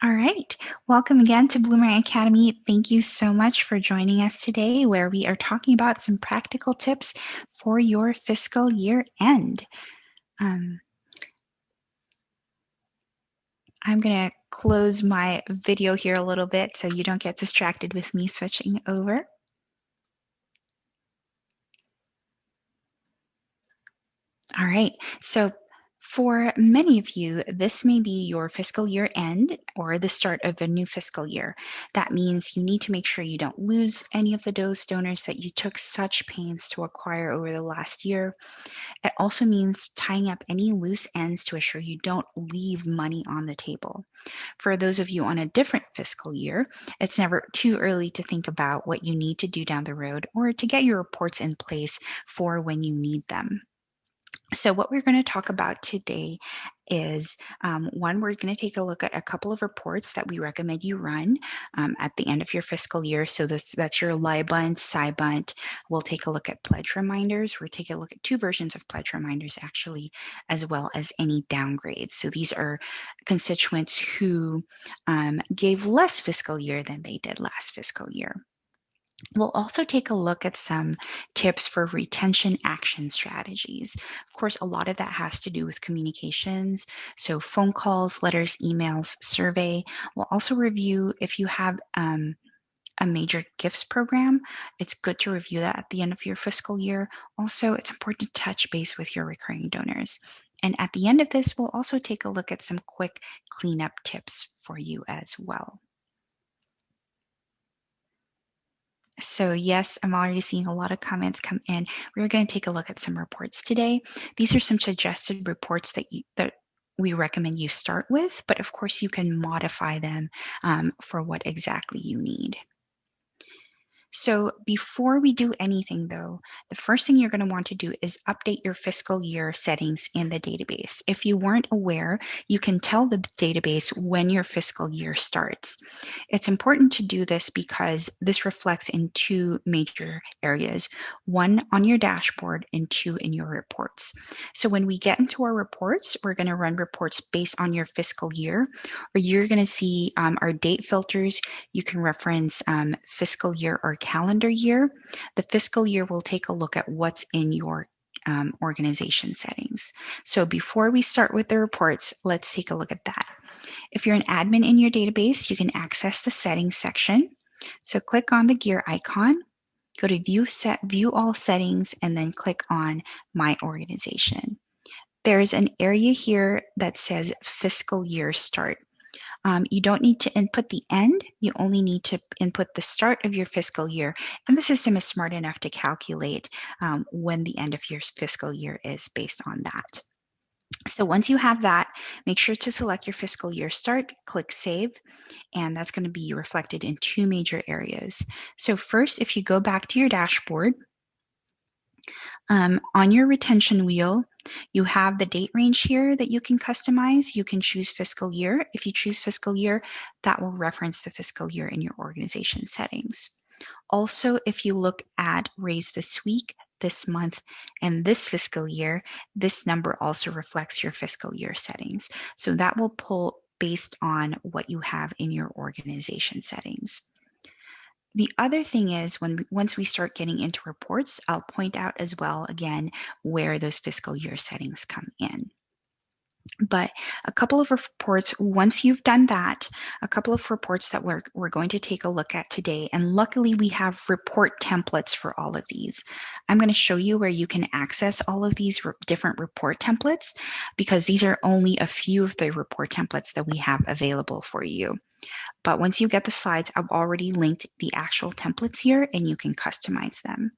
All right, welcome again to Bloomerang Academy. Thank you so much for joining us today, where we are talking about some practical tips for your fiscal year end. I'm going to close my video here a little bit so you don't get distracted with me switching over. All right, so for many of you, this may be your fiscal year end or the start of a new fiscal year. That means you need to make sure you don't lose any of those donors that you took such pains to acquire over the last year. It also means tying up any loose ends to assure you don't leave money on the table. For those of you on a different fiscal year, it's never too early to think about what you need to do down the road or to get your reports in place for when you need them. So what we're going to talk about today is one, we're going to take a look at a couple of reports that we recommend you run at the end of your fiscal year. So that's your Cybunt, Cybunt. We'll take a look at pledge reminders. We'll take a look at two versions of pledge reminders actually, as well as any downgrades. So these are constituents who gave less fiscal year than they did last fiscal year. We'll also take a look at some tips for retention action strategies. Of course, a lot of that has to do with communications. So phone calls, letters, emails, survey. We'll also review if you have a major gifts program. It's good to review that at the end of your fiscal year. Also, it's important to touch base with your recurring donors. And at the end of this, we'll also take a look at some quick cleanup tips for you as well. So yes, I'm already seeing a lot of comments come in. We're going to take a look at some reports today. These are some suggested reports that we recommend you start with, but of course you can modify them for what exactly you need. So before we do anything though, the first thing you're going to want to do is update your fiscal year settings in the database. If you weren't aware, you can tell the database when your fiscal year starts. It's important to do this because this reflects in two major areas, one on your dashboard and two in your reports. So when we get into our reports, we're going to run reports based on your fiscal year, or you're going to see our date filters. You can reference fiscal year or calendar year. The fiscal year will take a look at what's in your organization settings. So before we start with the reports, let's take a look at that. If you're an admin in your database, you can access the settings section. So click on the gear icon, go to view all settings, and then click on my organization. There's an area here that says fiscal year start. You don't need to input the end, you only need to input the start of your fiscal year, and the system is smart enough to calculate when the end of your fiscal year is based on that. So once you have that, make sure to select your fiscal year start, click save, and that's going to be reflected in two major areas. So first, if you go back to your dashboard, on your retention wheel, you have the date range here that you can customize. You can choose fiscal year. If you choose fiscal year, that will reference the fiscal year in your organization settings. Also, if you look at raise this week, this month, and this fiscal year, this number also reflects your fiscal year settings. So that will pull based on what you have in your organization settings. The other thing is once we start getting into reports, I'll point out as well again where those fiscal year settings come in. But a couple of reports, once you've done that, a couple of reports that we're going to take a look at today, and luckily we have report templates for all of these. I'm going to show you where you can access all of these different report templates because these are only a few of the report templates that we have available for you. But once you get the slides, I've already linked the actual templates here and you can customize them.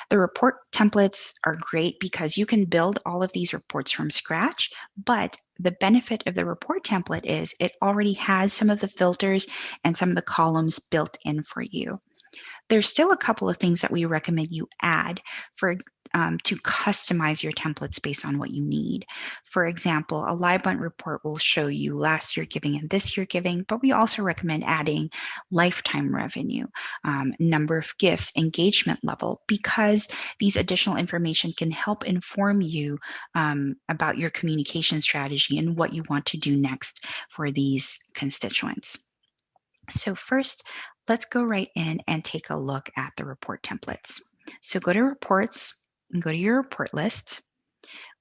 The report templates are great because you can build all of these reports from scratch, but the benefit of the report template is it already has some of the filters and some of the columns built in for you. There's still a couple of things that we recommend you add. For to customize your templates based on what you need. For example, a Cybunt report will show you last year giving and this year giving, but we also recommend adding lifetime revenue, number of gifts, engagement level, because these additional information can help inform you about your communication strategy and what you want to do next for these constituents. So first, let's go right in and take a look at the report templates. So go to Reports and go to your report lists.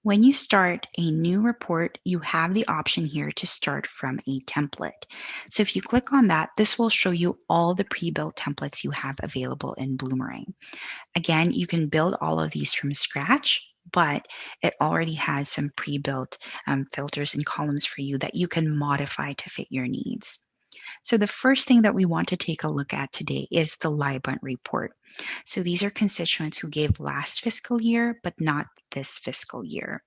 When you start a new report, you have the option here to start from a template. So if you click on that, this will show you all the pre-built templates you have available in Bloomerang. Again, you can build all of these from scratch, but it already has some pre-built filters and columns for you that you can modify to fit your needs. So the first thing that we want to take a look at today is the Cybunt report. So these are constituents who gave last fiscal year, but not this fiscal year.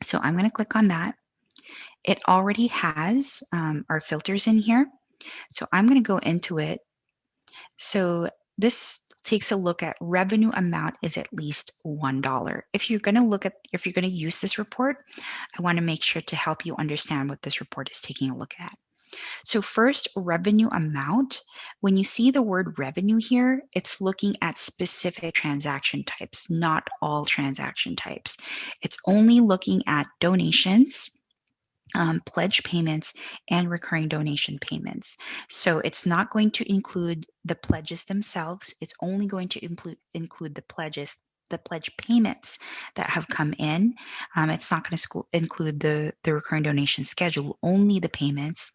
So I'm going to click on that. It already has our filters in here. So I'm going to go into it. So this takes a look at revenue amount is at least $1. If you're going to use this report, I want to make sure to help you understand what this report is taking a look at. So first, revenue amount. When you see the word revenue here, it's looking at specific transaction types, not all transaction types. It's only looking at donations, pledge payments, and recurring donation payments. So it's not going to include the pledges themselves. It's only going to include the pledge payments that have come in. It's not going to include the recurring donation schedule, only the payments.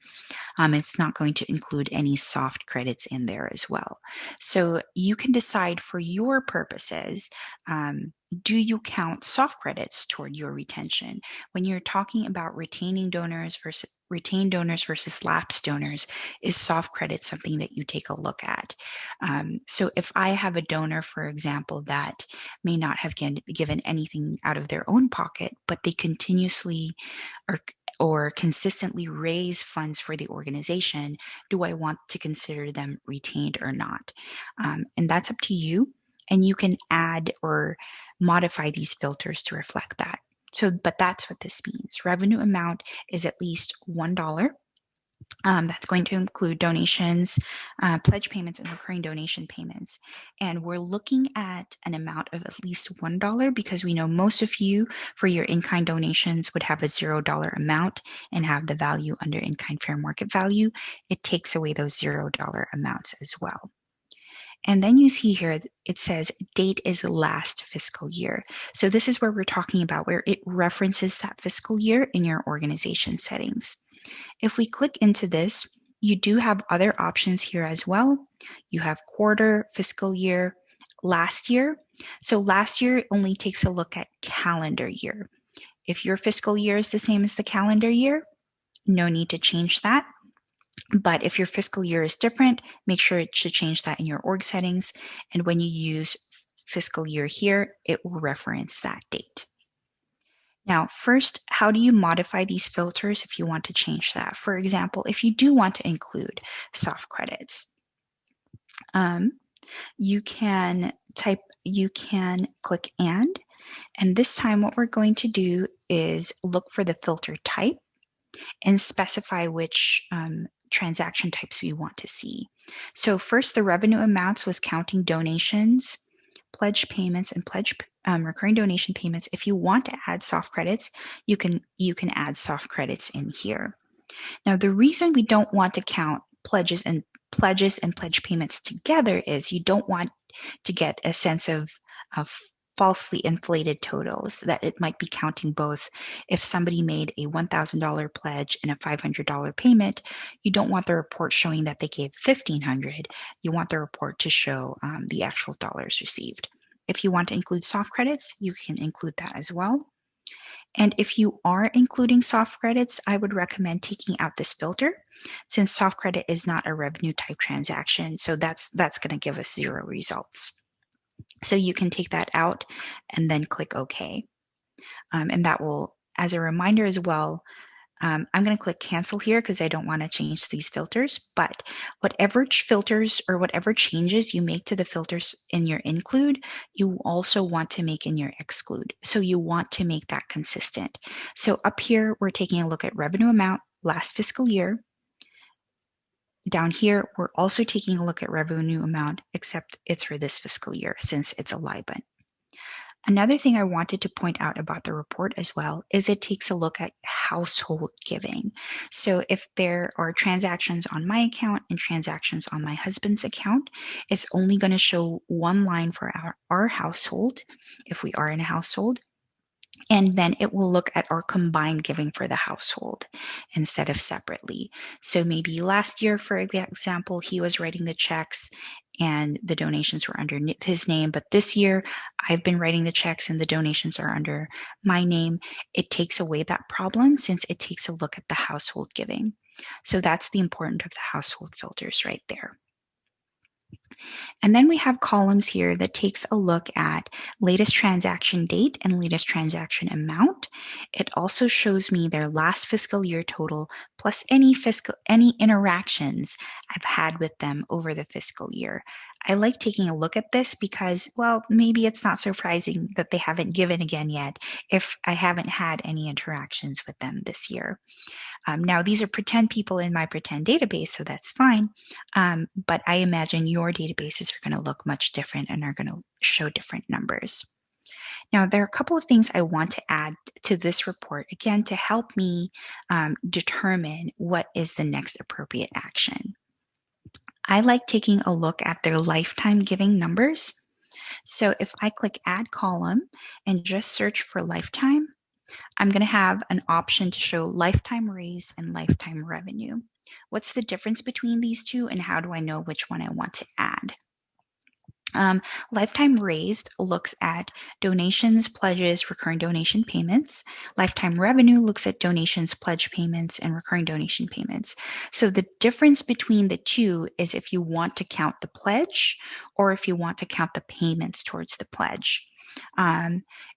It's not going to include any soft credits in there as well. So you can decide for your purposes, do you count soft credits toward your retention? When you're talking about retained donors versus lapsed donors, is soft credit something that you take a look at? So if I have a donor, for example, that may not have given anything out of their own pocket, but they continuously or consistently raise funds for the organization, do I want to consider them retained or not? And that's up to you. And you can add or modify these filters to reflect that. But that's what this means. Revenue amount is at least $1. That's going to include donations, pledge payments, and recurring donation payments. And we're looking at an amount of at least $1 because we know most of you, for your in-kind donations, would have a $0 amount and have the value under in-kind fair market value. It takes away those $0 amounts as well. And then you see here, it says date is last fiscal year. So this is where we're talking about where it references that fiscal year in your organization settings. If we click into this, you do have other options here as well. You have quarter, fiscal year, last year. So last year only takes a look at calendar year. If your fiscal year is the same as the calendar year, no need to change that. But if your fiscal year is different, make sure it should change that in your org settings. And when you use fiscal year here, it will reference that date. Now, first, how do you modify these filters if you want to change that? For example, if you do want to include soft credits, you can click and this time what we're going to do is look for the filter type and specify which transaction types we want to see. So first, the revenue amounts was counting donations, pledge payments, and recurring donation payments. If you want to add soft credits, you can add soft credits in here. Now, the reason we don't want to count pledges and pledge payments together is you don't want to get a sense of falsely inflated totals, that it might be counting both. If somebody made a $1,000 pledge and a $500 payment, you don't want the report showing that they gave $1,500. You want the report to show the actual dollars received. If you want to include soft credits, you can include that as well. And if you are including soft credits, I would recommend taking out this filter, since soft credit is not a revenue type transaction. So that's going to give us 0 results. So you can take that out and then click OK. And that will, as a reminder as well, I'm going to click cancel here because I don't want to change these filters, but whatever filters or whatever changes you make to the filters in your include, you also want to make in your exclude. So you want to make that consistent. So up here, we're taking a look at revenue amount last fiscal year. Down here, we're also taking a look at revenue amount, except it's for this fiscal year since it's a Cybunt. Another thing I wanted to point out about the report as well is it takes a look at household giving. So if there are transactions on my account and transactions on my husband's account, it's only going to show one line for our household, if we are in a household, and then it will look at our combined giving for the household instead of separately. So maybe last year, for example, he was writing the checks and the donations were under his name, but this year I've been writing the checks and the donations are under my name. It takes away that problem since it takes a look at the household giving. So that's the importance of the household filters right there. And then we have columns here that takes a look at latest transaction date and latest transaction amount. It also shows me their last fiscal year total plus any interactions I've had with them over the fiscal year. I like taking a look at this because, well, maybe it's not surprising that they haven't given again yet if I haven't had any interactions with them this year. Now, these are pretend people in my pretend database, so that's fine. But I imagine your databases are going to look much different and are going to show different numbers. Now, there are a couple of things I want to add to this report, again, to help me determine what is the next appropriate action. I like taking a look at their lifetime giving numbers. So if I click Add Column and just search for lifetime, I'm going to have an option to show lifetime raised and lifetime revenue. What's the difference between these two and how do I know which one I want to add? Lifetime raised looks at donations, pledges, recurring donation payments. Lifetime revenue looks at donations, pledge payments, and recurring donation payments. So the difference between the two is if you want to count the pledge or if you want to count the payments towards the pledge.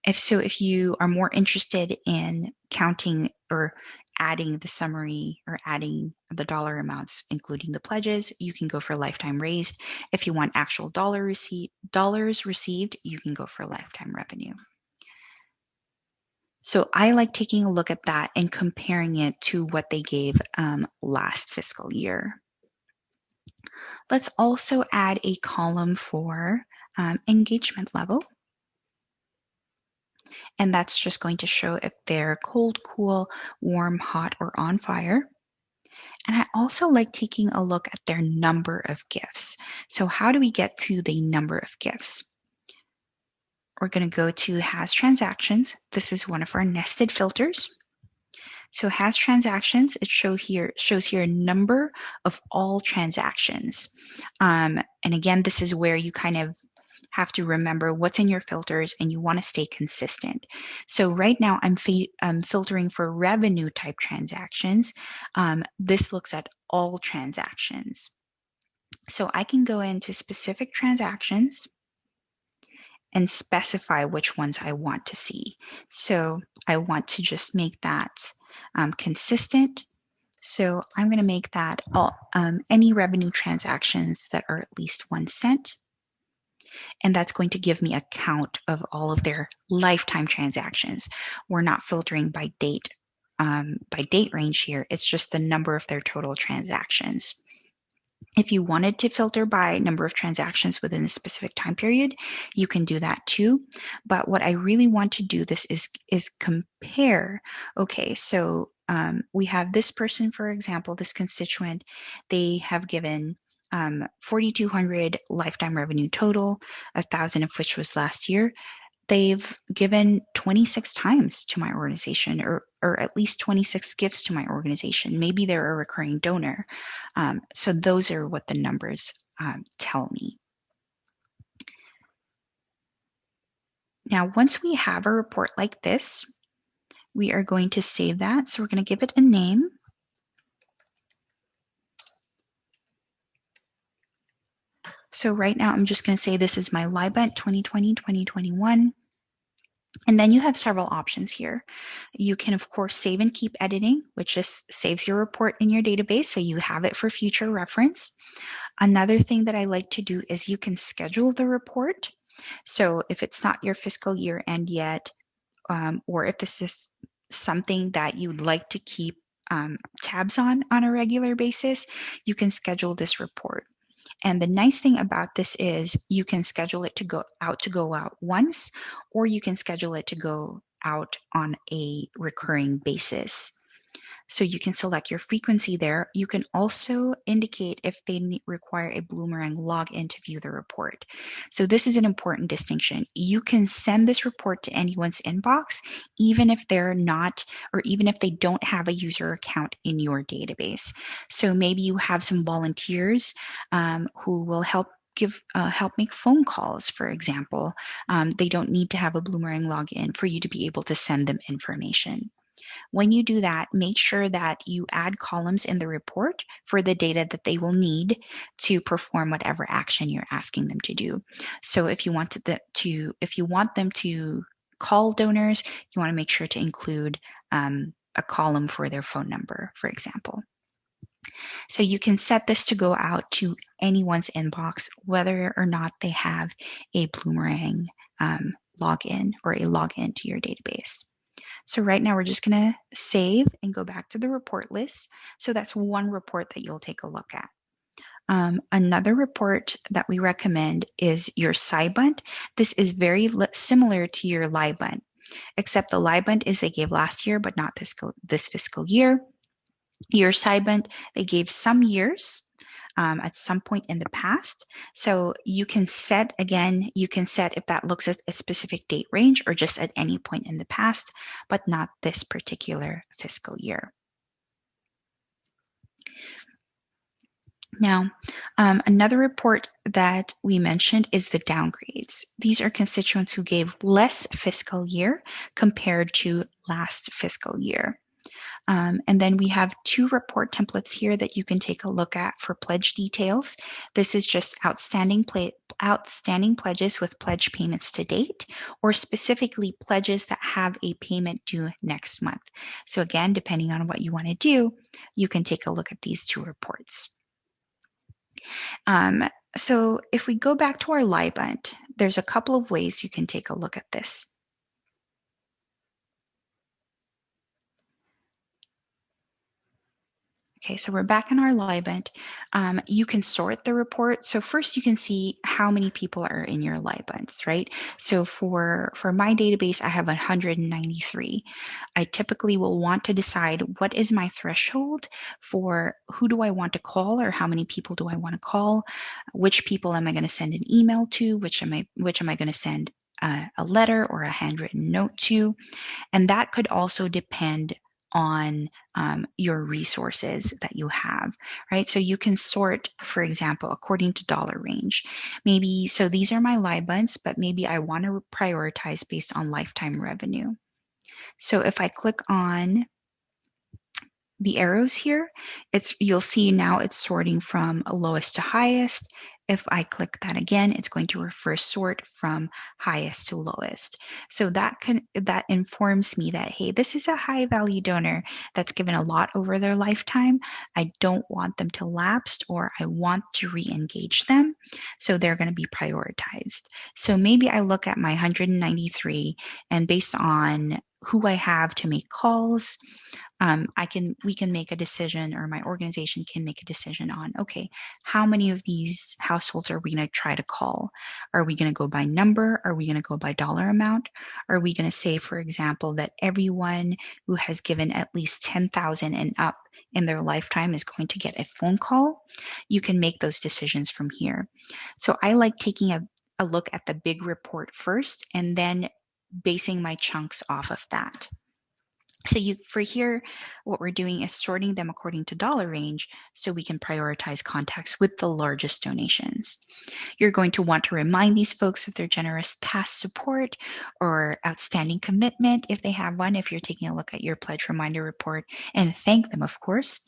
If you are more interested in counting or adding the summary or adding the dollar amounts, including the pledges, you can go for lifetime raised. If you want actual dollars received, you can go for lifetime revenue. So I like taking a look at that and comparing it to what they gave last fiscal year. Let's also add a column for engagement level. And that's just going to show if they're cold, cool, warm, hot, or on fire. And I also like taking a look at their number of gifts. So how do we get to the number of gifts? We're going to go to Has Transactions. This is one of our nested filters. So Has Transactions, it shows here a number of all transactions. And again, this is where you kind of have to remember what's in your filters and you want to stay consistent. So right now I'm filtering for revenue type transactions. This looks at all transactions. So I can go into specific transactions and specify which ones I want to see. So I want to just make that consistent. So I'm going to make that all any revenue transactions that are at least 1 cent. And that's going to give me a count of all of their lifetime transactions. We're not filtering by date range here. It's just the number of their total transactions. If you wanted to filter by number of transactions within a specific time period, you can do that too. But what I really want to do this is compare. Okay, so we have this person, for example, this constituent, they have given 4,200 lifetime revenue total, 1,000 of which was last year. They've given 26 times to my organization, or at least 26 gifts to my organization. Maybe they're a recurring donor. So those are what the numbers tell me. Now, once we have a report like this, we are going to save that. So we're going to give it a name. So right now, I'm just going to say this is my Cybunt 2020-2021. And then you have several options here. You can, of course, save and keep editing, which just saves your report in your database so you have it for future reference. Another thing that I like to do is you can schedule the report. So if it's not your fiscal year end yet, or if this is something that you'd like to keep tabs on a regular basis, you can schedule this report. And the nice thing about this is you can schedule it to go out once, or you can schedule it to go out on a recurring basis. So you can select your frequency there. You can also indicate if they require a Bloomerang login to view the report. So this is an important distinction. You can send this report to anyone's inbox, even if they're not, or even if they don't have a user account in your database. So maybe you have some volunteers who will help make phone calls, for example. They don't need to have a Bloomerang login for you to be able to send them information. When you do that, make sure that you add columns in the report for the data that they will need to perform whatever action you're asking them to do. So if you want them to call donors, you want to make sure to include a column for their phone number, for example. So you can set this to go out to anyone's inbox, whether or not they have a Bloomerang login or a login to your database. So right now we're just going to save and go back to the report list. So that's one report that you'll take a look at. Another report that we recommend is your Cybunt. This is very similar to your Cybunt, except the Cybunt is they gave last year, but not this fiscal year. Your Cybunt, they gave some years at some point in the past. So you can set if that looks at a specific date range or just at any point in the past, but not this particular fiscal year. Now, another report that we mentioned is the downgrades. These are constituents who gave less fiscal year compared to last fiscal year. And then we have two report templates here that you can take a look at for pledge details. This is just outstanding pledges with pledge payments to date, or specifically pledges that have a payment due next month. So again, depending on what you want to do, you can take a look at these two reports. So if we go back to our Cybunt, there's a couple of ways you can take a look at this. Okay, so we're back in our Cybunt. You can sort the report. So first you can see how many people are in your Cybunts, right? So for my database, I have 193. I typically will want to decide what is my threshold for who do I want to call, or how many people do I want to call? Which people am I going to send an email to? Which am I going to send a letter or a handwritten note to? And that could also depend on your resources that you have, right? So you can sort, for example, according to dollar range. Maybe, so these are my Cybunts, but maybe I want to prioritize based on lifetime revenue. So if I click on the arrows here, you'll see now it's sorting from lowest to highest. If I click that again, it's going to reverse sort from highest to lowest. So that informs me that, hey, this is a high value donor that's given a lot over their lifetime. I don't want them to lapse, or I want to re-engage them. So they're going to be prioritized. So maybe I look at my 193, and based on who I have to make calls, we can make a decision, or my organization can make a decision on, okay, how many of these households are we going to try to call? Are we going to go by number? Are we going to go by dollar amount? Are we going to say, for example, that everyone who has given at least 10,000 and up in their lifetime is going to get a phone call? You can make those decisions from here. So I like taking a look at the big report first, and then basing my chunks off of that. So for here, what we're doing is sorting them according to dollar range so we can prioritize contacts with the largest donations. You're going to want to remind these folks of their generous past support or outstanding commitment if they have one, if you're taking a look at your pledge reminder report, and thank them, of course.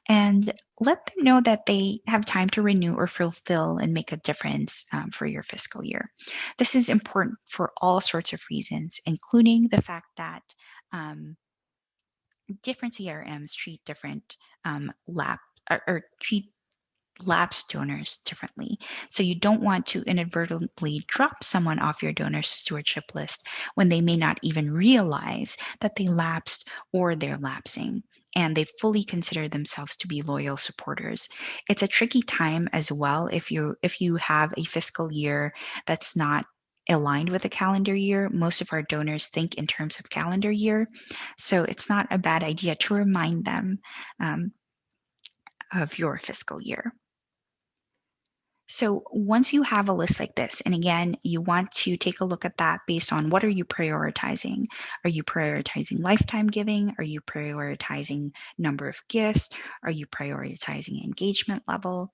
And let them know that they have time to renew or fulfill and make a difference for your fiscal year. This is important for all sorts of reasons, including the fact that different CRMs treat different treat lapsed donors differently. So you don't want to inadvertently drop someone off your donor stewardship list when they may not even realize that they lapsed or they're lapsing, and they fully consider themselves to be loyal supporters. It's a tricky time as well if you have a fiscal year that's not aligned with a calendar year. Most of our donors think in terms of calendar year, so it's not a bad idea to remind them of your fiscal year. So once you have a list like this, and again, you want to take a look at that based on what are you prioritizing? Are you prioritizing lifetime giving? Are you prioritizing number of gifts? Are you prioritizing engagement level?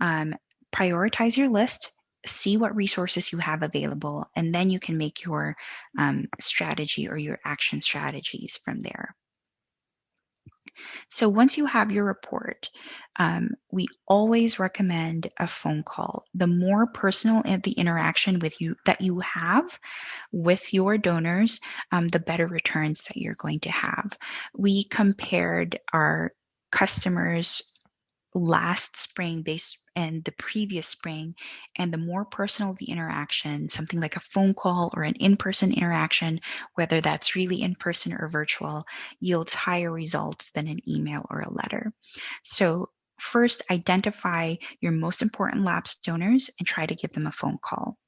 Prioritize your list, see what resources you have available, and then you can make your strategy or your action strategies from there. So once you have your report, we always recommend a phone call. The more personal the interaction with you that you have with your donors, the better returns that you're going to have. We compared our customers last spring and the previous spring, and the more personal the interaction, something like a phone call or an in-person interaction, whether that's really in-person or virtual, yields higher results than an email or a letter. So first, identify your most important lapsed donors and try to give them a phone call.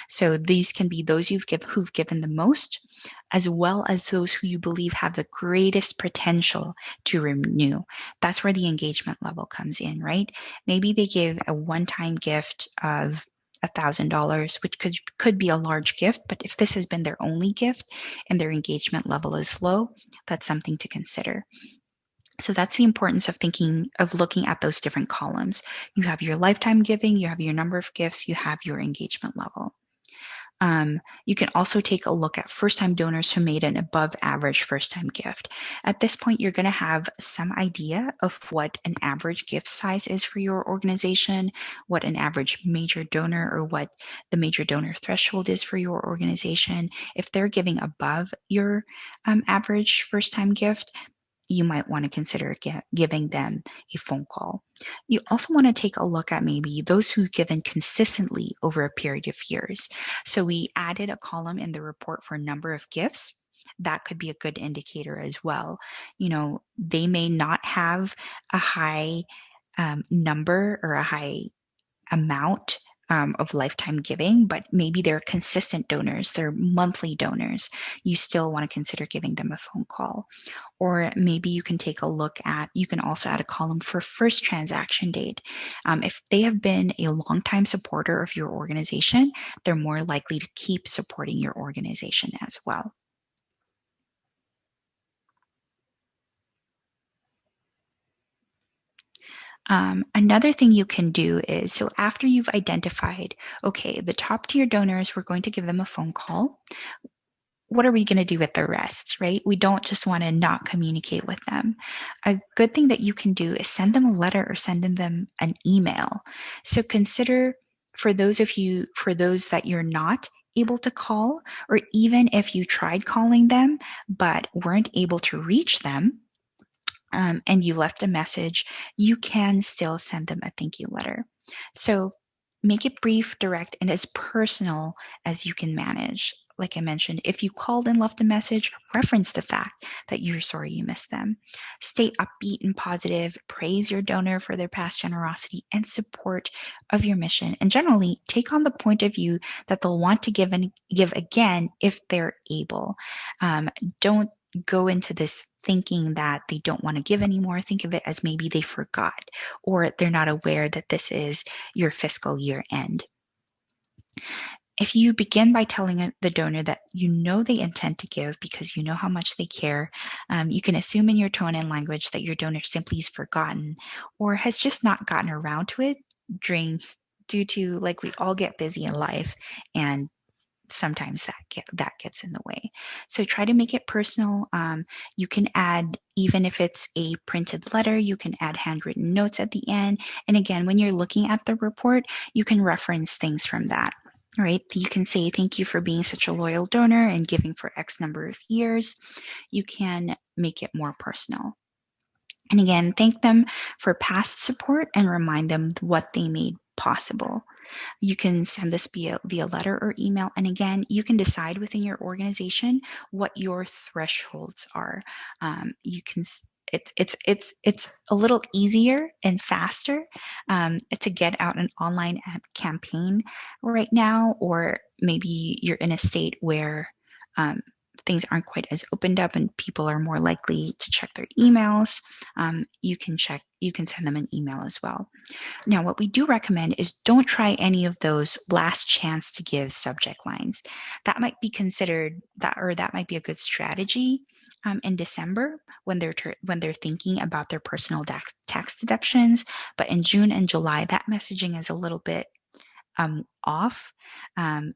So these can be those who've given the most, as well as those who you believe have the greatest potential to renew. That's where the engagement level comes in, right? Maybe they gave a one-time gift of $1,000, which could be a large gift, but if this has been their only gift and their engagement level is low, that's something to consider. So that's the importance of looking at those different columns. You have your lifetime giving, you have your number of gifts, you have your engagement level. You can also take a look at first-time donors who made an above-average first-time gift. At this point, you're going to have some idea of what an average gift size is for your organization, what an average major donor or what the major donor threshold is for your organization. If they're giving above your average first-time gift, you might want to consider giving them a phone call. You also want to take a look at maybe those who've given consistently over a period of years. So we added a column in the report for number of gifts. That could be a good indicator as well. You know, they may not have a high number or a high amount of lifetime giving, but maybe they're consistent donors, they're monthly donors. You still want to consider giving them a phone call. Or maybe you can take a look at, you can also add a column for first transaction date. If they have been a longtime supporter of your organization, they're more likely to keep supporting your organization as well. Another thing you can do is, so after you've identified, okay, the top tier donors, we're going to give them a phone call. What are we going to do with the rest, right? We don't just want to not communicate with them. A good thing that you can do is send them a letter or send them an email. So consider for those that you're not able to call, or even if you tried calling them but weren't able to reach them, and you left a message, you can still send them a thank you letter. So make it brief, direct, and as personal as you can manage. Like I mentioned, if you called and left a message, reference the fact that you're sorry you missed them. Stay upbeat and positive, praise your donor for their past generosity and support of your mission, and generally take on the point of view that they'll want to give again if they're able. Don't go into this thinking that they don't want to give anymore. Think of it as maybe they forgot or they're not aware that this is your fiscal year end. If you begin by telling the donor that you know they intend to give because you know how much they care, you can assume in your tone and language that your donor simply has forgotten or has just not gotten around to it due to, like, we all get busy in life, and sometimes that gets in the way. So try to make it personal. You can add, even if it's a printed letter, you can add handwritten notes at the end. And again, when you're looking at the report, you can reference things from that. Right? You can say, thank you for being such a loyal donor and giving for X number of years. You can make it more personal. And again, thank them for past support and remind them what they made possible. You can send this via letter or email. And again, you can decide within your organization what your thresholds are. You can it's a little easier and faster to get out an online campaign right now, or maybe you're in a state where things aren't quite as opened up and people are more likely to check their emails. You can send them an email as well. Now, what we do recommend is don't try any of those last chance to give subject lines. That might be considered that might be a good strategy in December when they're thinking about their personal tax deductions. But in June and July, that messaging is a little bit off.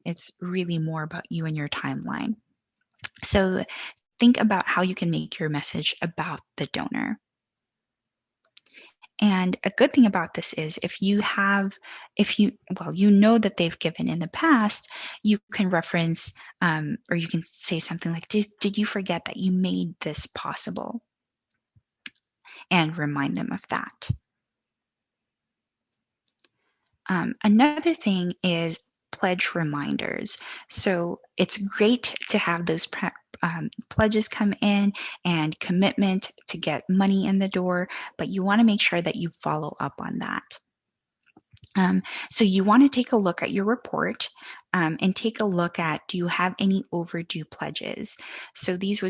It's really more about you and your timeline. So think about how you can make your message about the donor. And a good thing about this is if you know that they've given in the past, you can reference or you can say something like, did you forget that you made this possible? And remind them of that. Another thing is pledge reminders. So it's great to have those pledges come in and commitment to get money in the door, but you want to make sure that you follow up on that. So you want to take a look at your report and take a look at, do you have any overdue pledges? So these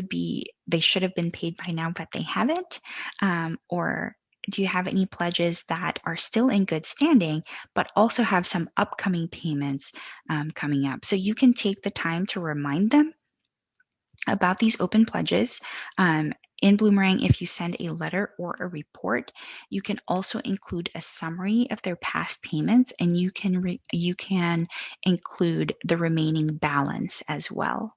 they should have been paid by now, but they haven't. Or do you have any pledges that are still in good standing, but also have some upcoming payments coming up? So you can take the time to remind them about these open pledges. In Bloomerang, if you send a letter or a report, you can also include a summary of their past payments, and you can include the remaining balance as well.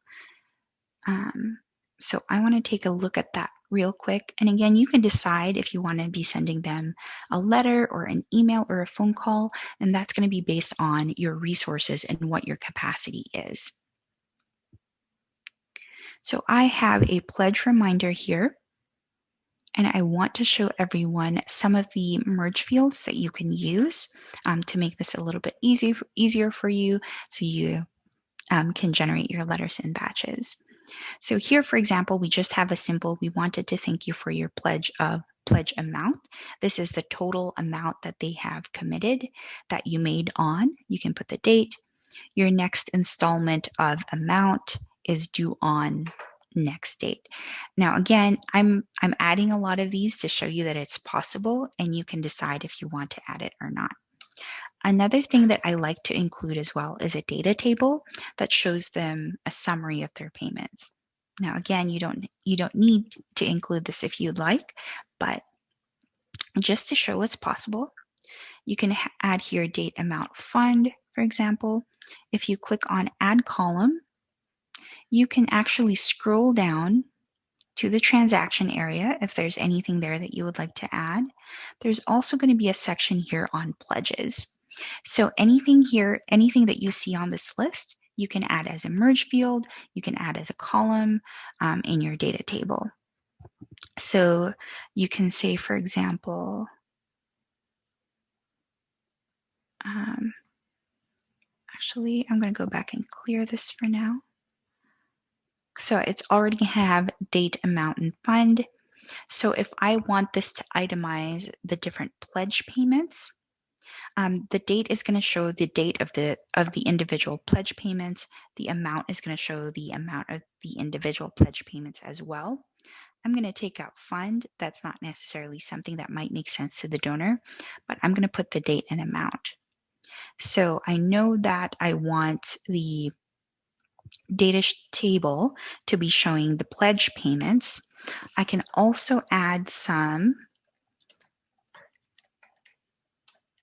So I want to take a look at that real quick. And again, you can decide if you want to be sending them a letter or an email or a phone call, and that's going to be based on your resources and what your capacity is. So I have a pledge reminder here, and I want to show everyone some of the merge fields that you can use to make this a little bit easier for you, so you can generate your letters in batches. So here, for example, we just have a simple, we wanted to thank you for your pledge amount. This is the total amount that they have committed that you made on. You can put the date. Your next installment of amount is due on next date. Now, again, I'm adding a lot of these to show you that it's possible, and you can decide if you want to add it or not. Another thing that I like to include as well is a data table that shows them a summary of their payments. Now, again, you don't need to include this if you'd like, but just to show it's possible, you can add here date, amount, fund, for example. If you click on add column, you can actually scroll down to the transaction area if there's anything there that you would like to add. There's also going to be a section here on pledges. So anything that you see on this list, you can add as a merge field, you can add as a column in your data table. So you can say, for example, actually, I'm going to go back and clear this for now. So it's already going to have date, amount, and fund. So if I want this to itemize the different pledge payments, the date is going to show the date of the individual pledge payments. The amount is going to show the amount of the individual pledge payments as well. I'm going to take out fund. That's not necessarily something that might make sense to the donor, but I'm going to put the date and amount. So I know that I want the data table to be showing the pledge payments. I can also add some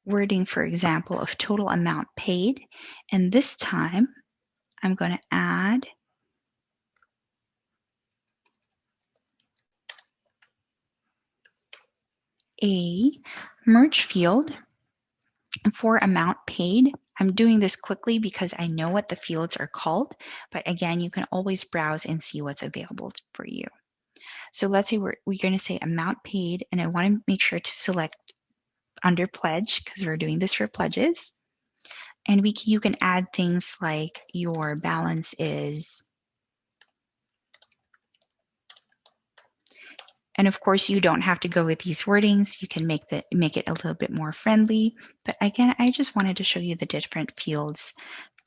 wording, for example, of total amount paid. And this time I'm going to add a merge field for amount paid. I'm doing this quickly because I know what the fields are called, but again, you can always browse and see what's available for you. So let's say we're going to say amount paid, and I want to make sure to select under pledge because we're doing this for pledges. And you can add things like your balance is, and of course you don't have to go with these wordings. You can make it a little bit more friendly. But again, I just wanted to show you the different fields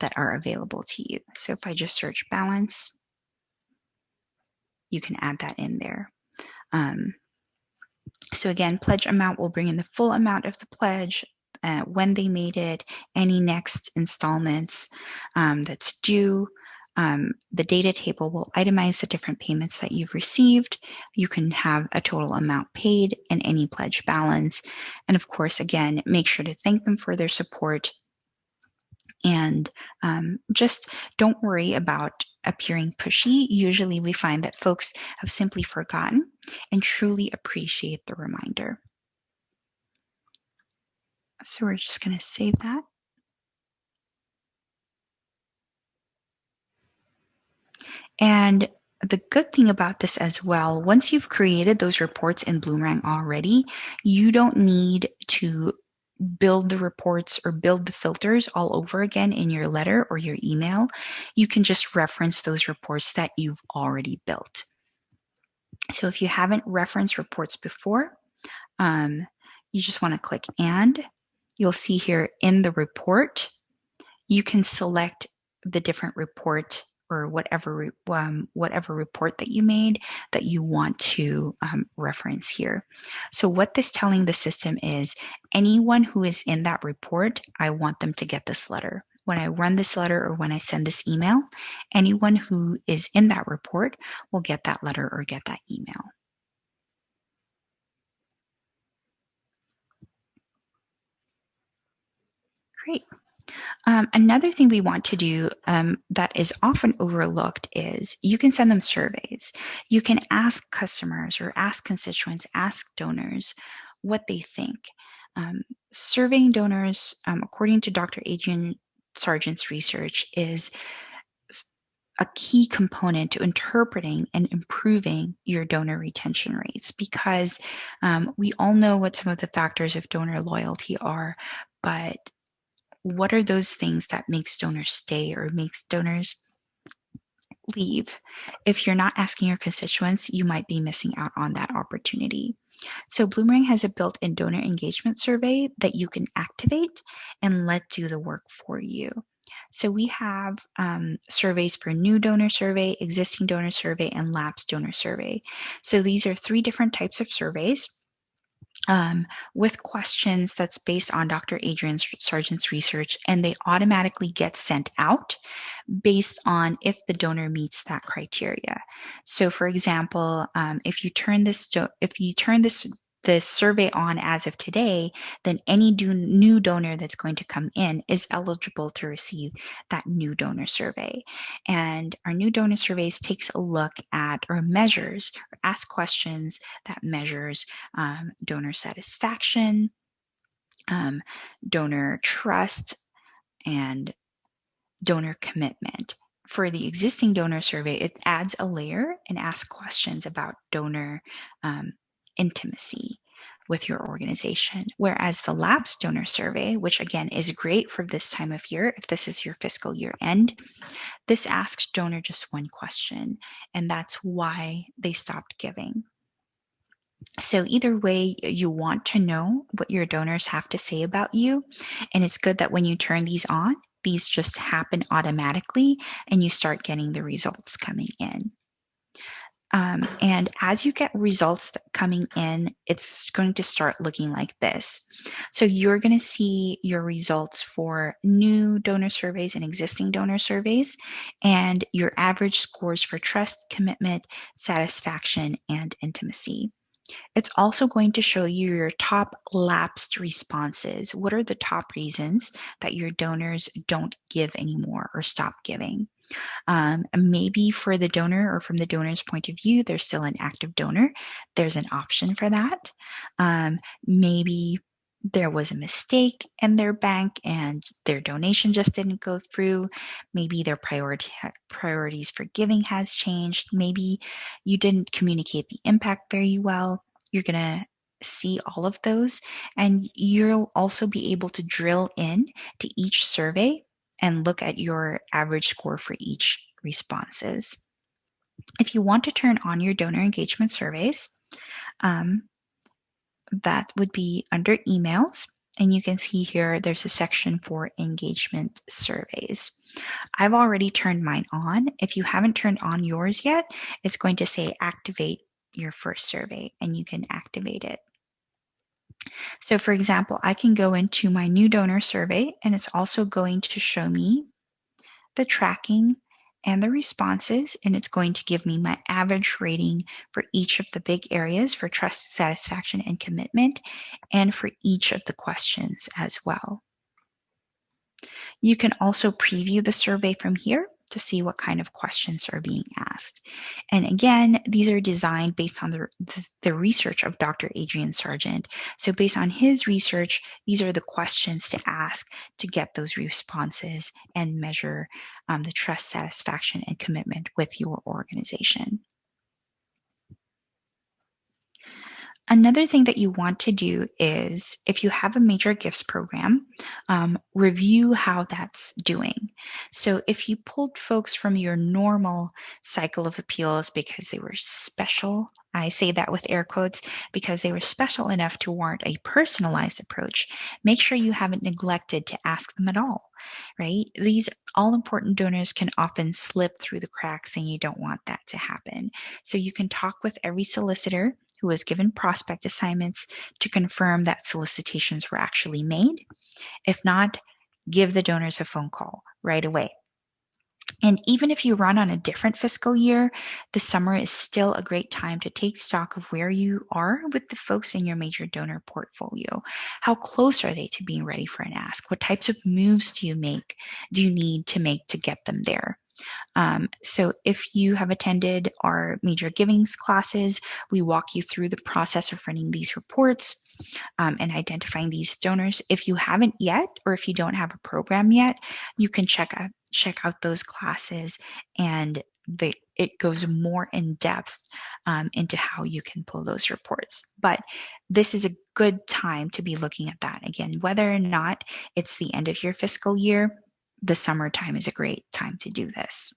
that are available to you. So if I just search balance, you can add that in there. So again, pledge amount will bring in the full amount of the pledge, when they made it, any next installments that's due. The data table will itemize the different payments that you've received. You can have a total amount paid and any pledge balance. And of course, again, make sure to thank them for their support. And just don't worry about appearing pushy. Usually we find that folks have simply forgotten and truly appreciate the reminder. So we're just going to save that. And the good thing about this as well, once you've created those reports in Bloomerang already, you don't need to build the reports or build the filters all over again in your letter or your email. You can just reference those reports that you've already built. So if you haven't referenced reports before, you just want to click and. You'll see here in the report, you can select the different report or whatever report that you made that you want to reference here. So what this telling the system is anyone who is in that report, I want them to get this letter. When I run this letter or when I send this email, anyone who is in that report will get that letter or get that email. Great. Another thing we want to do that is often overlooked is you can send them surveys. You can ask customers or ask constituents, ask donors what they think. Surveying donors, according to Dr. Adrian Sargent's research, is a key component to interpreting and improving your donor retention rates, because we all know what some of the factors of donor loyalty are, but what are those things that makes donors stay or makes donors leave? If you're not asking your constituents, you might be missing out on that opportunity. So Bloomerang has a built-in donor engagement survey that you can activate and let do the work for you. So we have surveys for new donor survey, existing donor survey, and lapsed donor survey. So these are 3 different types of surveys. With questions that's based on Dr. Adrian Sargent's research, and they automatically get sent out based on if the donor meets that criteria. So, for example, if you turn this survey on as of today, then any new donor that's going to come in is eligible to receive that new donor survey. And our new donor surveys takes a look at or measures or asks questions that measures donor satisfaction, donor trust, and donor commitment. For the existing donor survey, it adds a layer and asks questions about donor intimacy with your organization. Whereas the lapsed donor survey, which again is great for this time of year, if this is your fiscal year end, this asks donor just one question, and that's why they stopped giving. So either way, you want to know what your donors have to say about you, and it's good that when you turn these on, these just happen automatically and you start getting the results coming in. And as you get results coming in, it's going to start looking like this. So you're going to see your results for new donor surveys and existing donor surveys, and your average scores for trust, commitment, satisfaction, and intimacy. It's also going to show you your top lapsed responses. What are the top reasons that your donors don't give anymore or stop giving? Maybe for the donor or from the donor's point of view, they're still an active donor. There's an option for that. Maybe there was a mistake in their bank and their donation just didn't go through. Maybe their priorities for giving has changed. Maybe you didn't communicate the impact very well. You're going to see all of those, and you'll also be able to drill in to each survey and look at your average score for each responses. If you want to turn on your donor engagement surveys, that would be under emails, and you can see here there's a section for engagement surveys. I've already turned mine on. If you haven't turned on yours yet, it's going to say activate your first survey, and you can activate it. So for example, I can go into my new donor survey, and it's also going to show me the tracking and the responses, and it's going to give me my average rating for each of the big areas for trust, satisfaction, and commitment, and for each of the questions as well. You can also preview the survey from here to see what kind of questions are being asked. And again, these are designed based on the research of Dr. Adrian Sargent. So based on his research, these are the questions to ask to get those responses and measure the trust, satisfaction, and commitment with your organization. Another thing that you want to do is, if you have a major gifts program, review how that's doing. So if you pulled folks from your normal cycle of appeals because they were special, I say that with air quotes, because they were special enough to warrant a personalized approach, make sure you haven't neglected to ask them at all, right? These all-important donors can often slip through the cracks, and you don't want that to happen. So you can talk with every solicitor who was given prospect assignments to confirm that solicitations were actually made. If not, give the donors a phone call right away. And even if you run on a different fiscal year, the summer is still a great time to take stock of where you are with the folks in your major donor portfolio. How close are they to being ready for an ask? What types of moves do you need to make to get them there? So if you have attended our major givings classes, we walk you through the process of running these reports and identifying these donors. If you haven't yet, or if you don't have a program yet, you can check out those classes, and it goes more in depth into how you can pull those reports. But this is a good time to be looking at that. Again, whether or not it's the end of your fiscal year, the summertime is a great time to do this.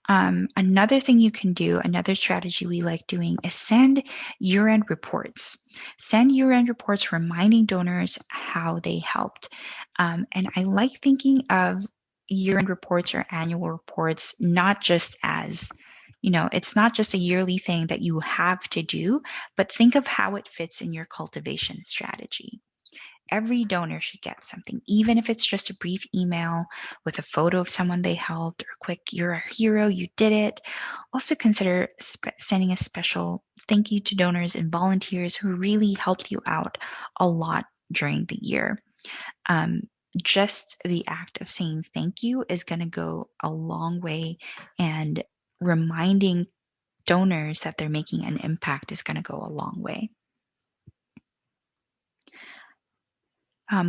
Another thing you can do, another strategy we like doing, is send year-end reports. Send year-end reports reminding donors how they helped. And I like thinking of year-end reports or annual reports not just as, it's not just a yearly thing that you have to do, but think of how it fits in your cultivation strategy. Every donor should get something, even if it's just a brief email with a photo of someone they helped, or quick, "You're a hero, you did it." Also consider sending a special thank you to donors and volunteers who really helped you out a lot during the year. Just the act of saying thank you is going to go a long way, and reminding donors that they're making an impact is going to go a long way.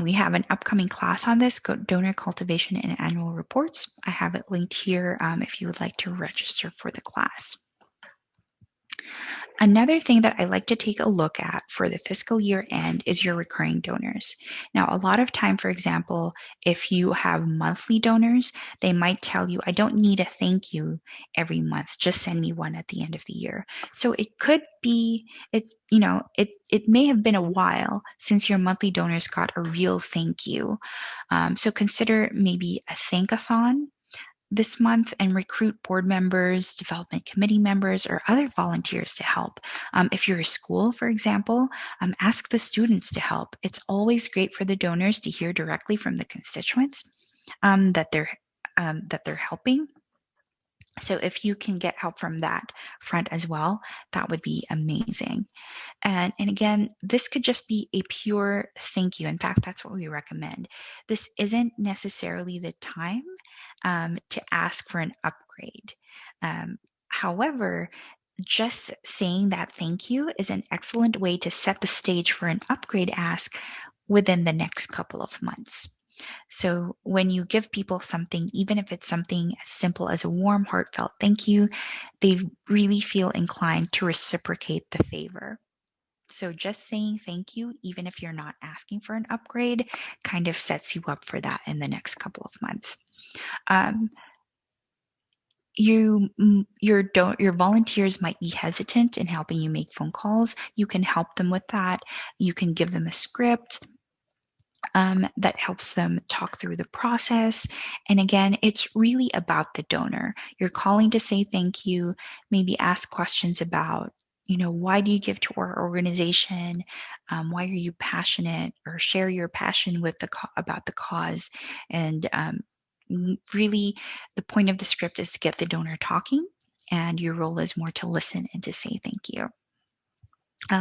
We have an upcoming class on this, donor cultivation and annual reports. I have it linked here if you would like to register for the class. Another thing that I like to take a look at for the fiscal year end is your recurring donors. Now, a lot of time, for example, if you have monthly donors, they might tell you, "I don't need a thank you every month, just send me one at the end of the year." So it could be, it may have been a while since your monthly donors got a real thank you. So consider maybe a thankathon this month and recruit board members, development committee members, or other volunteers to help. If you're a school, for example, ask the students to help. It's always great for the donors to hear directly from the constituents that they're helping. So if you can get help from that front as well, that would be amazing. And again, this could just be a pure thank you. In fact, that's what we recommend. This isn't necessarily the time to ask for an upgrade. However, just saying that thank you is an excellent way to set the stage for an upgrade ask within the next couple of months. So when you give people something, even if it's something as simple as a warm, heartfelt thank you, they really feel inclined to reciprocate the favor. So just saying thank you, even if you're not asking for an upgrade, kind of sets you up for that in the next couple of months. Your volunteers might be hesitant in helping you make phone calls. You can help them with that. You can give them a script that helps them talk through the process. And again, it's really about the donor. You're calling to say thank you, maybe ask questions about, why do you give to our organization? Why are you passionate? Or share your passion about the cause. And really, the point of the script is to get the donor talking, and your role is more to listen and to say thank you.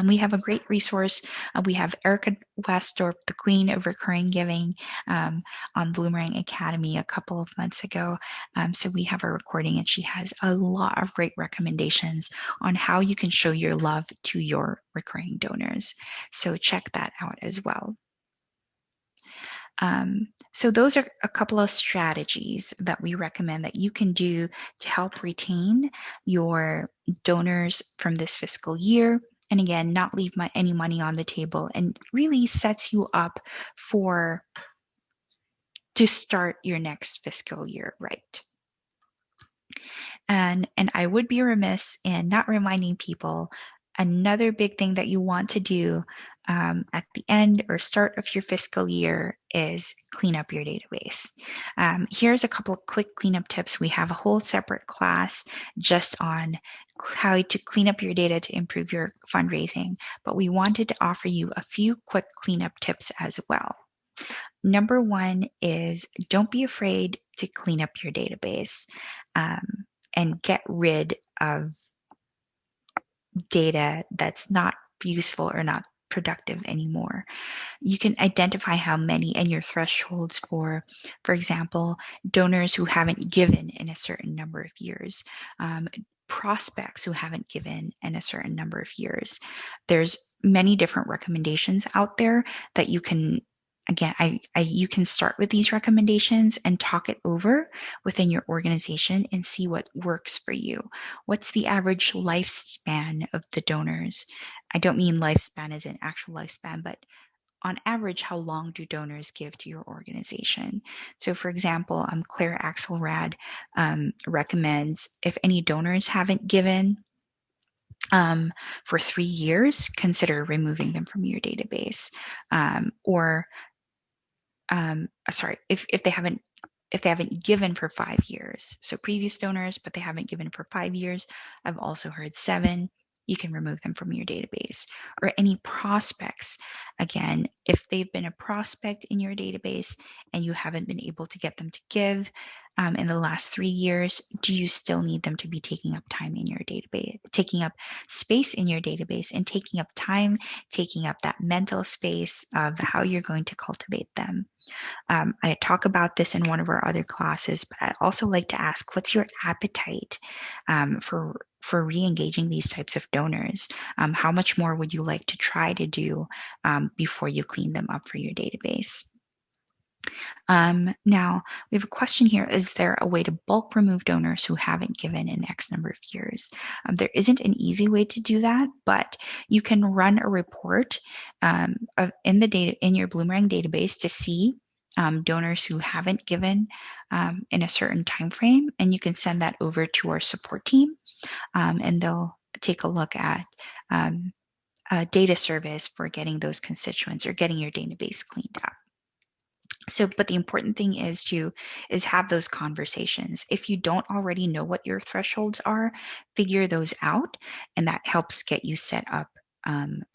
We have a great resource. We have Erica Westorp, the Queen of Recurring Giving, on Bloomerang Academy a couple of months ago. So we have a recording, and she has a lot of great recommendations on how you can show your love to your recurring donors. So check that out as well. So those are a couple of strategies that we recommend that you can do to help retain your donors from this fiscal year. And again, not leave any money on the table, and really sets you up to start your next fiscal year right. And I would be remiss in not reminding people, another big thing that you want to do at the end or start of your fiscal year is clean up your database. Here's a couple of quick cleanup tips. We have a whole separate class just on how to clean up your data to improve your fundraising, but we wanted to offer you a few quick cleanup tips as well. Number one is, don't be afraid to clean up your database and get rid of data that's not useful or not productive anymore. You can identify how many and your thresholds for example, donors who haven't given in a certain number of years, prospects who haven't given in a certain number of years. There's many different recommendations out there that you can, again, you can start with these recommendations and talk it over within your organization and see what works for you. What's the average lifespan of the donors? I don't mean lifespan as an actual lifespan, but on average, how long do donors give to your organization? So for example, Claire Axelrad recommends if any donors haven't given for 3 years, consider removing them from your database. If they haven't given for 5 years, so previous donors, but they haven't given for 5 years, I've also heard 7, you can remove them from your database. Or any prospects, again, if they've been a prospect in your database and you haven't been able to get them to give in the last 3 years, do you still need them to be taking up time in your database, taking up space in your database, and taking up time, taking up that mental space of how you're going to cultivate them? I talk about this in one of our other classes, but I also like to ask, what's your appetite for re-engaging these types of donors? How much more would you like to try to do before you clean them up for your database? Now, we have a question here. Is there a way to bulk remove donors who haven't given in X number of years? There isn't an easy way to do that, but you can run a report in your Bloomerang database to see donors who haven't given in a certain time frame, and you can send that over to our support team, and they'll take a look at a data service for getting those constituents or getting your database cleaned up. So, but the important thing is have those conversations. If you don't already know what your thresholds are, figure those out, and that helps get you set up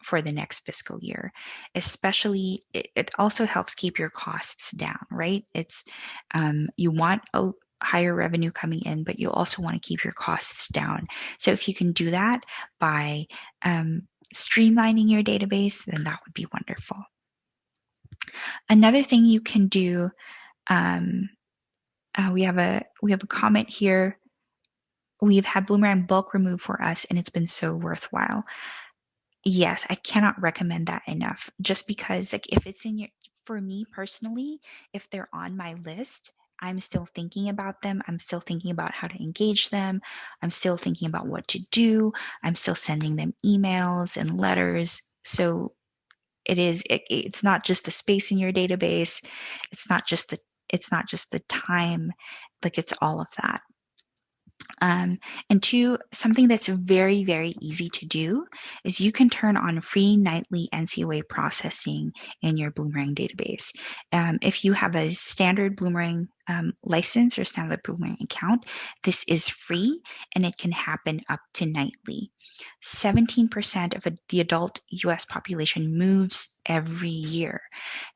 for the next fiscal year. Especially, it also helps keep your costs down, right? It's you want a higher revenue coming in, but you also want to keep your costs down. So if you can do that by streamlining your database, then that would be wonderful. Another thing you can do, we have a comment here. We've had Bloomerang bulk remove for us, and it's been so worthwhile. Yes, I cannot recommend that enough. Just because, like, if it's in your, for me personally, if they're on my list, I'm still thinking about them. I'm still thinking about how to engage them. I'm still thinking about what to do. I'm still sending them emails and letters. So it's not just the space in your database. It's not just the time, like it's all of that. And two, something that's very, very easy to do is you can turn on free nightly NCOA processing in your Bloomerang database. If you have a standard Bloomerang license or standard Bloomerang account, this is free and it can happen up to nightly. 17% of the adult US population moves every year.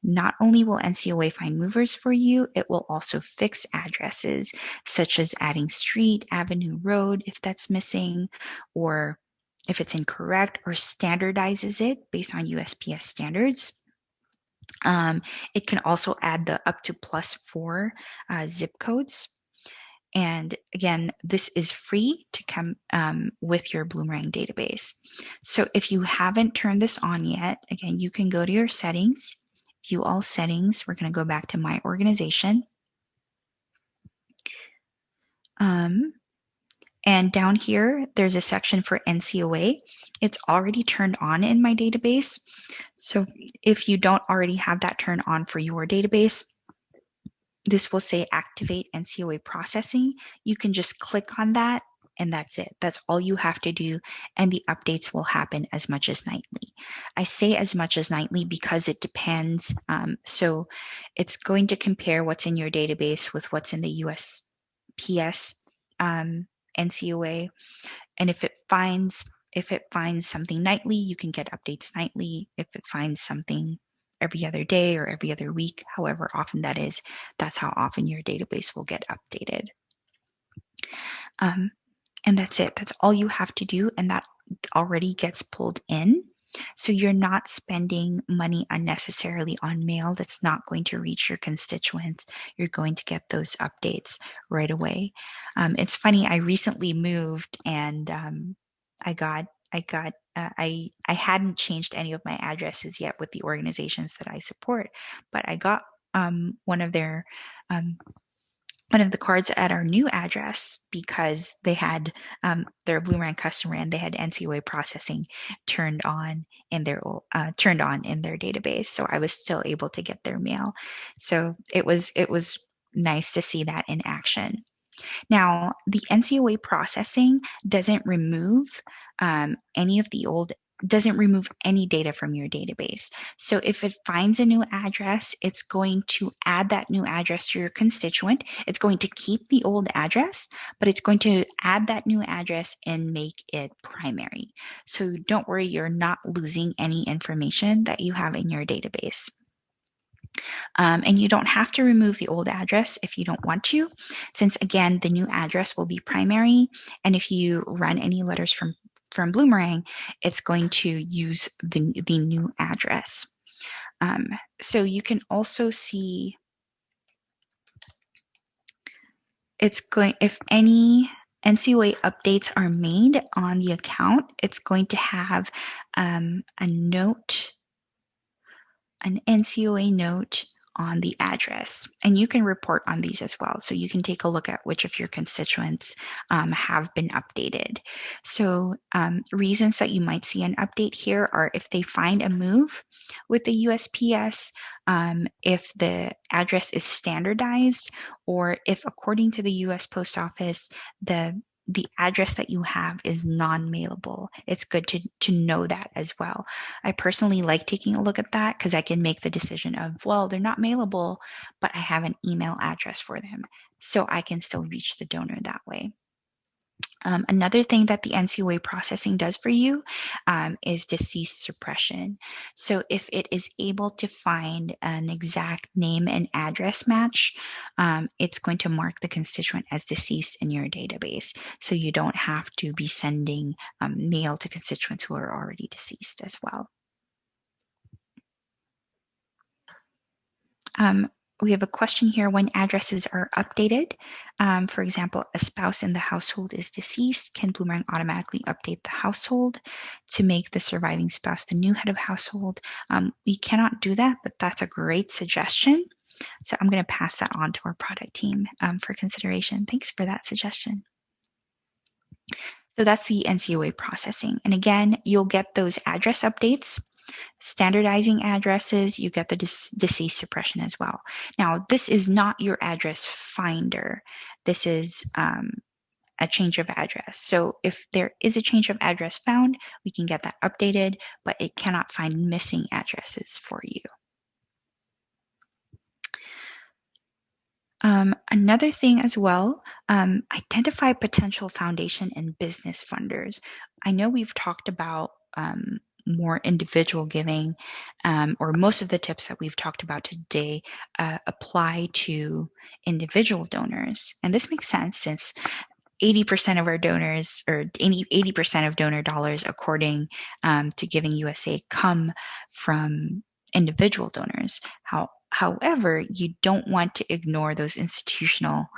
Not only will NCOA find movers for you, it will also fix addresses such as adding street, avenue, road if that's missing, or if it's incorrect, or standardizes it based on USPS standards. It can also add the up to +4 zip codes. And again, this is free to come with your Bloomerang database. So if you haven't turned this on yet, again, you can go to your settings, view all settings. We're going to go back to my organization. And down here, there's a section for NCOA. It's already turned on in my database. So if you don't already have that turned on for your database, this will say activate NCOA processing. You can just click on that and that's it. That's all you have to do, and the updates will happen as much as nightly. I say as much as nightly because it depends. So it's going to compare what's in your database with what's in the USPS NCOA, and if it finds something nightly, you can get updates nightly. If it finds something every other day or every other week, however often that is, that's how often your database will get updated. And that's it. That's all you have to do, and that already gets pulled in. So you're not spending money unnecessarily on mail that's not going to reach your constituents. You're going to get those updates right away. It's funny, I recently moved, and I hadn't changed any of my addresses yet with the organizations that I support, but I got one of the cards at our new address because they had their Bloomerang customer and they had NCOA processing turned on in their database. So I was still able to get their mail. So it was nice to see that in action. Now, the NCOA processing doesn't remove doesn't remove any data from your database. So if it finds a new address, it's going to add that new address to your constituent. It's going to keep the old address, but it's going to add that new address and make it primary. So don't worry, you're not losing any information that you have in your database. And you don't have to remove the old address if you don't want to, since again, the new address will be primary. And if you run any letters from Bloomerang, it's going to use the new address. So you can also see if any NCOA updates are made on the account, it's going to have a note, an NCOA note on the address, and you can report on these as well. So you can take a look at which of your constituents have been updated. So reasons that you might see an update here are if they find a move with the USPS, if the address is standardized, or if according to the US Post Office, the the address that you have is non-mailable. It's good to know that as well. I personally like taking a look at that because I can make the decision of, well, they're not mailable, but I have an email address for them, so I can still reach the donor that way. Another thing that the NCOA processing does for you is deceased suppression. So if it is able to find an exact name and address match, it's going to mark the constituent as deceased in your database. So you don't have to be sending mail to constituents who are already deceased as well. We have a question here: when addresses are updated, for example, a spouse in the household is deceased, can Bloomerang automatically update the household to make the surviving spouse the new head of household? We cannot do that, but that's a great suggestion. So I'm going to pass that on to our product team for consideration. Thanks for that suggestion. So that's the NCOA processing. And again, you'll get those address updates. Standardizing addresses, you get the deceased suppression as well. Now, this is not your address finder. This is a change of address. So if there is a change of address found, we can get that updated, but it cannot find missing addresses for you. Another thing as well, identify potential foundation and business funders. I know we've talked about more individual giving, or most of the tips that we've talked about today apply to individual donors. And this makes sense since 80% of our donors, or 80% of donor dollars, according to Giving USA, come from individual donors. However, you don't want to ignore those institutional,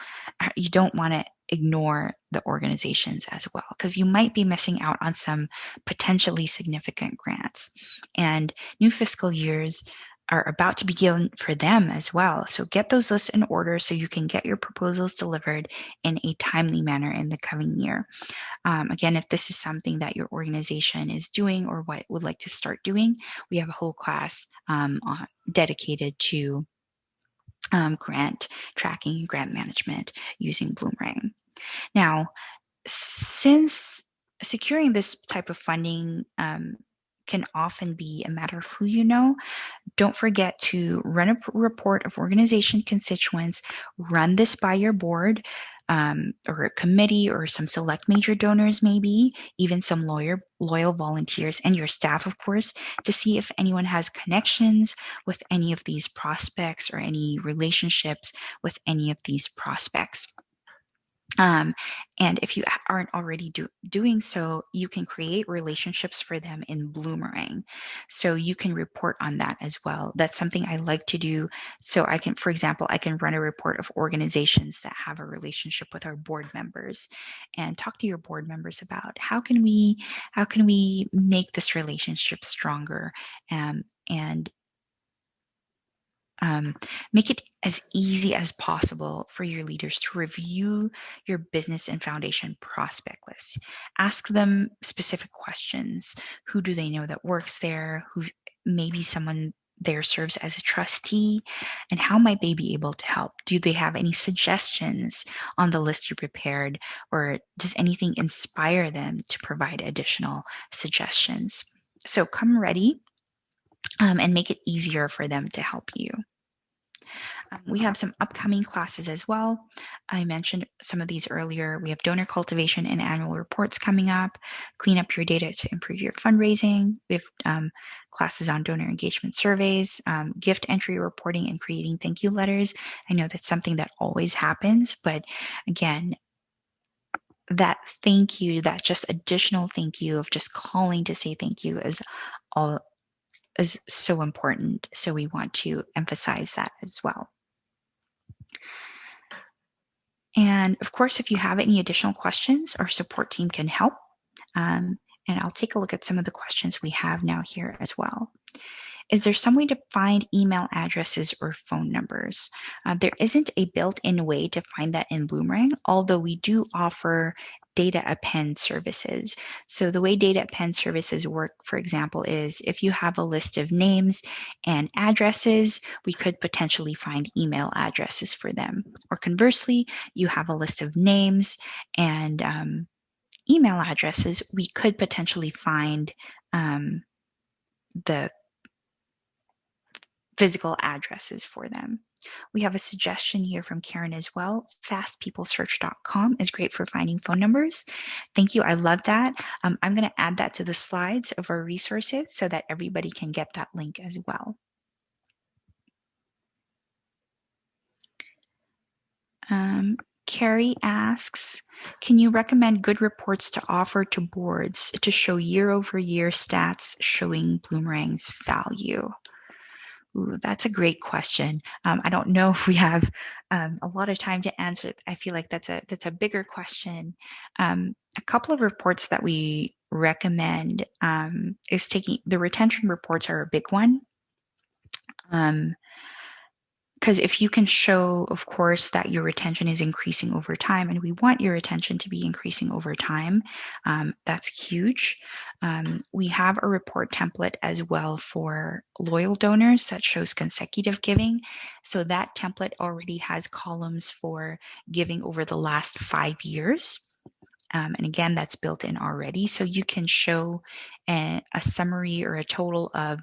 you don't want to ignore the organizations as well, because you might be missing out on some potentially significant grants. And new fiscal years are about to begin for them as well. So get those lists in order so you can get your proposals delivered in a timely manner in the coming year. Again, if this is something that your organization is doing or would like to start doing, we have a whole class dedicated to grant tracking, grant management using Bloomerang. Now, since securing this type of funding can often be a matter of who you know, don't forget to run a report of organization constituents, run this by your board or a committee or some select major donors, maybe even some loyal volunteers and your staff, of course, to see if anyone has connections with any of these prospects or any relationships with any of these prospects. And if you aren't already doing so, you can create relationships for them in Bloomerang. So you can report on that as well. That's something I like to do. So I can, for example, I can run a report of organizations that have a relationship with our board members and talk to your board members about how can we make this relationship stronger and make it as easy as possible for your leaders to review your business and foundation prospect list. Ask them specific questions. Who do they know that works there? Who maybe someone there serves as a trustee? And how might they be able to help? Do they have any suggestions on the list you prepared? Or does anything inspire them to provide additional suggestions? So come ready. And make it easier for them to help you. We have some upcoming classes as well. I mentioned some of these earlier. We have donor cultivation and annual reports coming up, clean up your data to improve your fundraising. We have classes on donor engagement surveys, gift entry reporting, and creating thank you letters. I know that's something that always happens, but again, that thank you, that just additional thank you of just calling to say thank you is so important. So we want to emphasize that as well. And of course, if you have any additional questions, our support team can help. And I'll take a look at some of the questions we have now here as well. Is there some way to find email addresses or phone numbers? There isn't a built-in way to find that in Bloomerang, although we do offer data append services. So the way data append services work, for example, is if you have a list of names and addresses, we could potentially find email addresses for them. Or conversely, you have a list of names and email addresses, we could potentially find the physical addresses for them. We have a suggestion here from Karen as well. Fastpeoplesearch.com is great for finding phone numbers. Thank you. I love that. I'm going to add that to the slides of our resources so that everybody can get that link as well. Carrie asks, can you recommend good reports to offer to boards to show year-over-year stats showing Bloomerang's value? Ooh, that's a great question. I don't know if we have a lot of time to answer it. I feel like that's a bigger question. A couple of reports that we recommend is taking the retention reports are a big one. Because if you can show, of course, that your retention is increasing over time, and we want your retention to be increasing over time, that's huge. We have a report template as well for loyal donors that shows consecutive giving. So that template already has columns for giving over the last 5 years. And again, that's built in already. So you can show a summary or a total of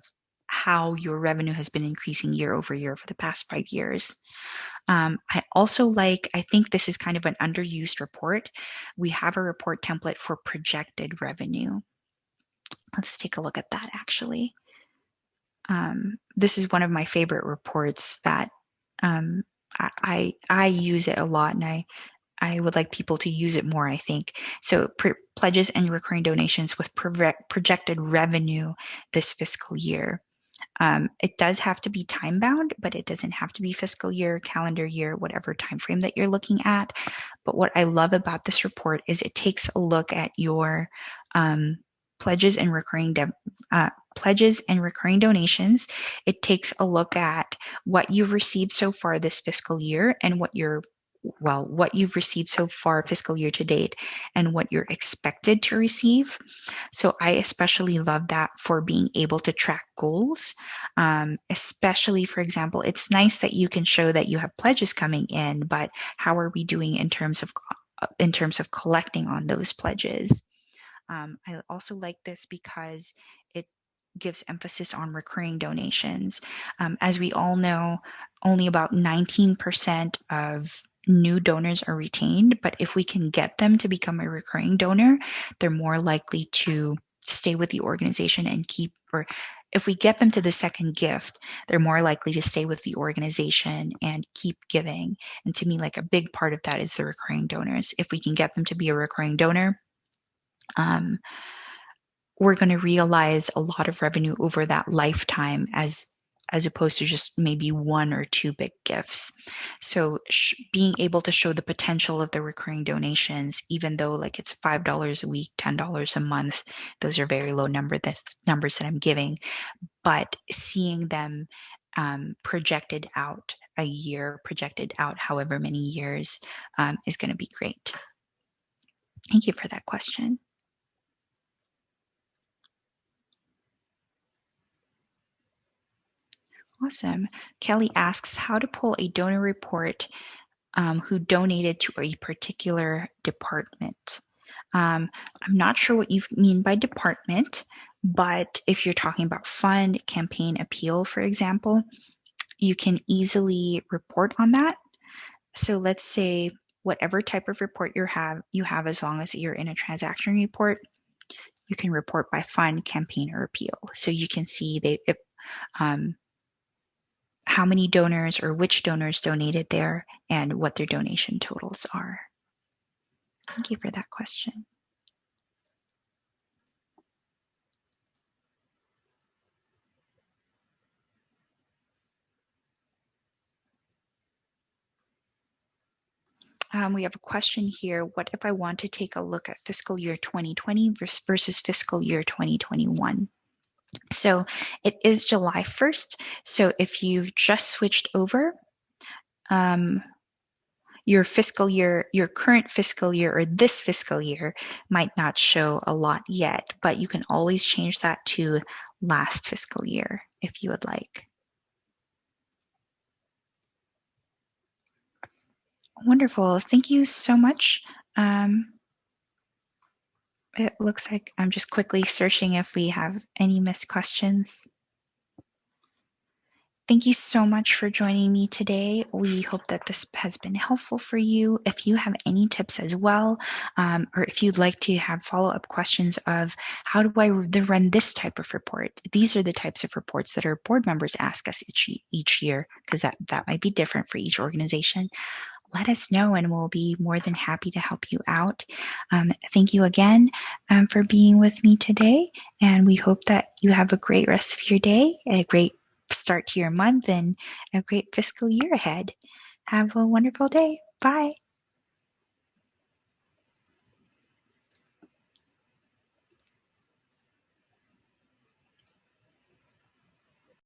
how your revenue has been increasing year over year for the past 5 years. I also like, I think this is kind of an underused report. We have a report template for projected revenue. Let's take a look at that actually. This is one of my favorite reports that I use it a lot, and I would like people to use it more, I think. So pledges and recurring donations with projected revenue this fiscal year. It does have to be time bound, but it doesn't have to be fiscal year, calendar year, whatever time frame that you're looking at. But what I love about this report is it takes a look at your pledges and recurring donations. It takes a look at what you've received so far this fiscal year and what you've received so far fiscal year to date and what you're expected to receive. So I especially love that for being able to track goals, especially, for example, it's nice that you can show that you have pledges coming in, but how are we doing in terms of collecting on those pledges? I also like this because it gives emphasis on recurring donations. As we all know, only about 19% of new donors are retained, but if we can get them to become a recurring donor, they're more likely to stay with the organization and or if we get them to the second gift, they're more likely to stay with the organization and keep giving. And to me, like a big part of that is the recurring donors. If we can get them to be a recurring donor, we're going to realize a lot of revenue over that lifetime as opposed to just maybe 1 or 2 big gifts. So being able to show the potential of the recurring donations, even though like it's $5 a week, $10 a month, those are very low numbers that I'm giving, but seeing them projected out a year, projected out however many years is going to be great. Thank you for that question. Awesome. Kelly asks how to pull a donor report who donated to a particular department. I'm not sure what you mean by department, but if you're talking about fund, campaign, appeal, for example, you can easily report on that. So let's say whatever type of report you have as long as you're in a transaction report, you can report by fund, campaign, or appeal. So you can see how many donors or which donors donated there and what their donation totals are. Thank you for that question. We have a question here. What if I want to take a look at fiscal year 2020 versus fiscal year 2021? So it is July 1st. So if you've just switched over, your fiscal year, your current fiscal year, or this fiscal year might not show a lot yet, but you can always change that to last fiscal year if you would like. Wonderful. Thank you so much. It looks like I'm just quickly searching if we have any missed questions. Thank you so much for joining me today. We hope that this has been helpful for you. If you have any tips as well, or if you'd like to have follow-up questions of how do I run this type of report? These are the types of reports that our board members ask us each year, because that might be different for each organization. Let us know and we'll be more than happy to help you out. Thank you again for being with me today, and we hope that you have a great rest of your day, a great start to your month, and a great fiscal year ahead. Have a wonderful day. Bye.